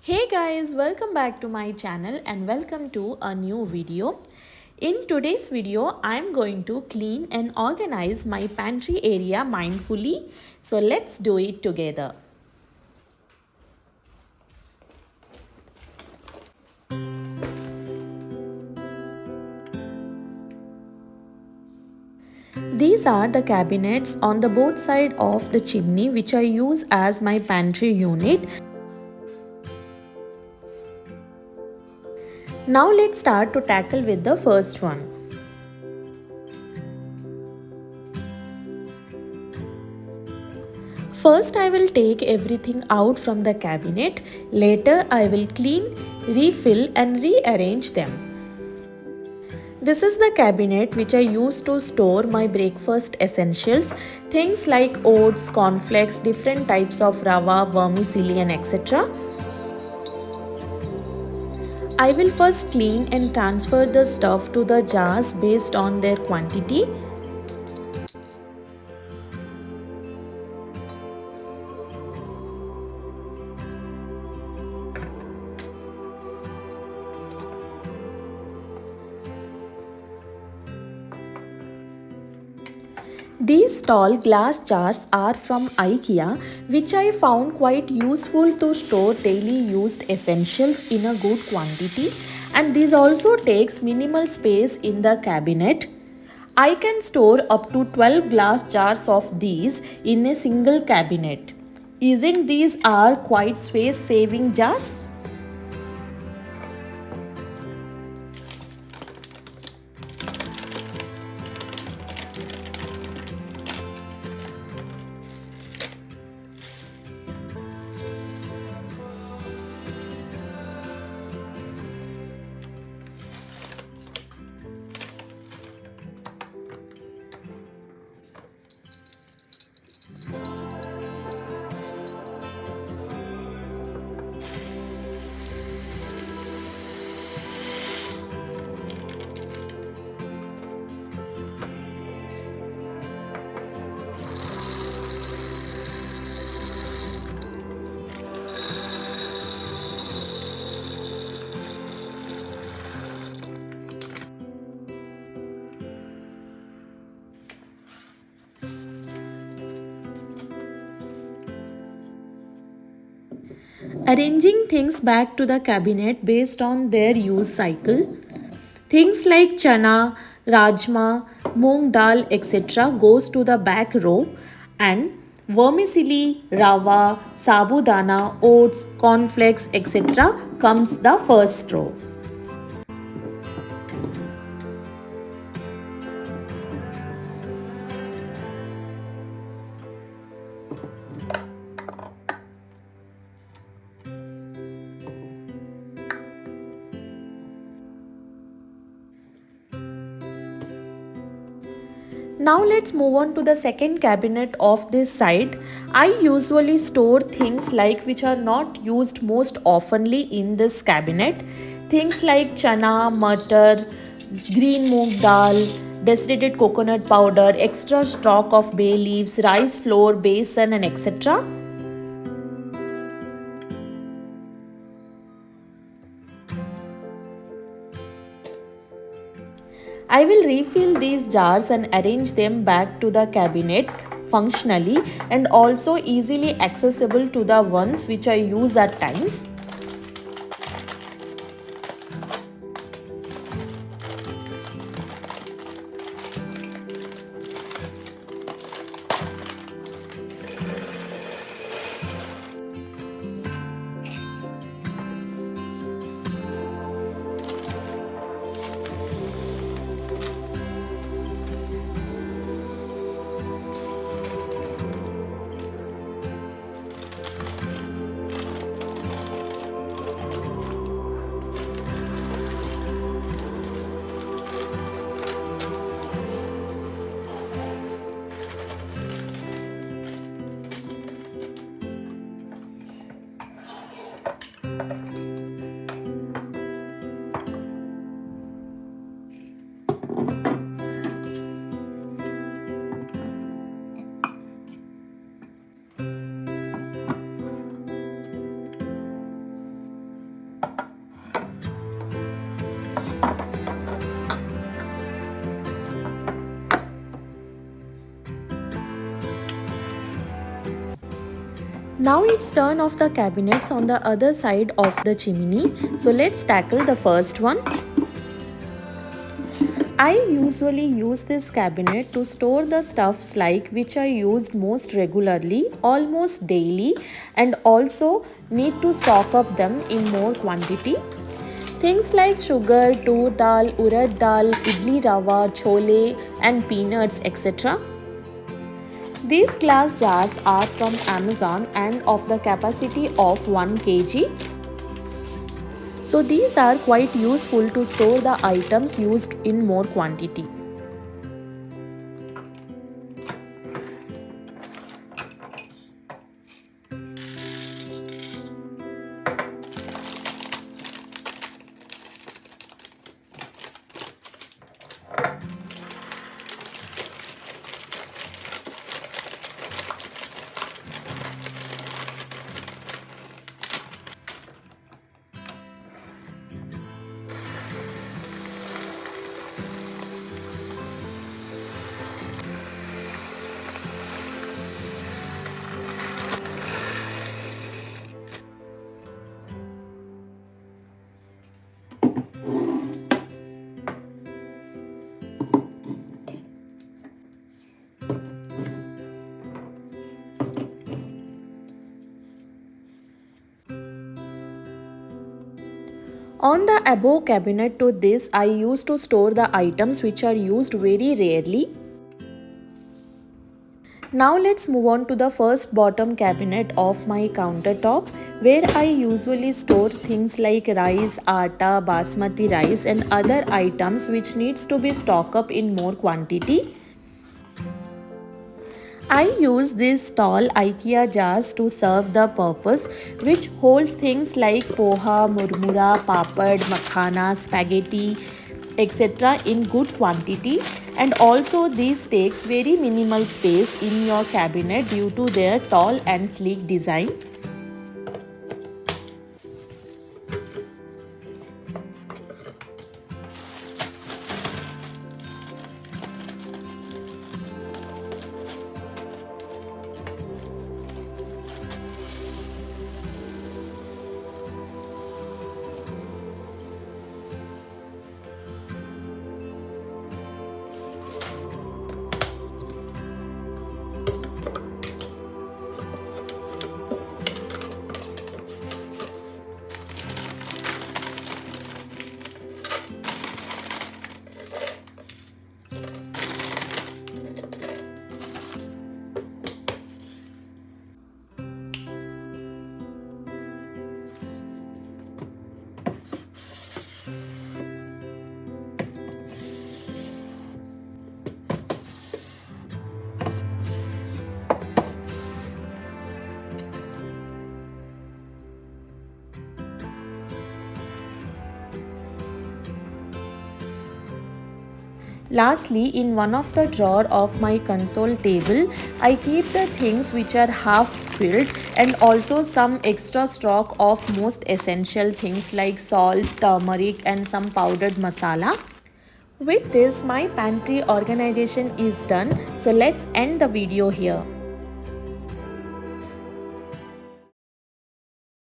Hey guys, welcome back to my channel and welcome to a new video. In today's video, I'm going to clean and organize my pantry area mindfully. So let's do it together. These are the cabinets on the both side of the chimney which I use as my pantry unit. Now let's start to tackle with the first one. First I will take everything out from the cabinet. Later I will clean, refill and rearrange them. This is the cabinet which I use to store my breakfast essentials. Things like oats, cornflakes, different types of rava, vermicelli and etc. I will first clean and transfer the stuff to the jars based on their quantity. These tall glass jars are from IKEA, which I found quite useful to store daily used essentials in a good quantity, and this also takes minimal space in the cabinet. I can store up to 12 glass jars of these in a single cabinet. Isn't these are quite space saving jars? Arranging things back to the cabinet based on their use cycle. Things like chana, rajma, moong dal, etc. goes to the back row, and vermicelli, rava, sabudana, oats, cornflakes, etc. comes the first row. Now let's move on to the second cabinet of this side. I usually store things like which are not used most oftenly in this cabinet. Things like chana, matar, green moong dal, desiccated coconut powder, extra stock of bay leaves, rice flour, besan and etc. I will refill these jars and arrange them back to the cabinet functionally and also easily accessible to the ones which I use at times. Now it's turn of the cabinets on the other side of the chimney. So let's tackle the first one. I usually use this cabinet to store the stuffs like which I used most regularly, almost daily, and also need to stock up them in more quantity. Things like sugar, tur dal, urad dal, idli rava, chole and peanuts, etc. These glass jars are from Amazon and of the capacity of 1 kg. So these are quite useful to store the items used in more quantity. On the above cabinet to this, I used to store the items which are used very rarely. Now let's move on to the first bottom cabinet of my countertop, where I usually store things like rice, atta, basmati rice and other items which needs to be stocked up in more quantity. I use these tall IKEA jars to serve the purpose, which holds things like poha, murmura, papad, makhana, spaghetti, etc. in good quantity, and also these takes very minimal space in your cabinet due to their tall and sleek design. Lastly, in one of the drawer of my console table, I keep the things which are half filled and also some extra stock of most essential things like salt, turmeric and some powdered masala. With this, my pantry organization is done. So let's end the video here.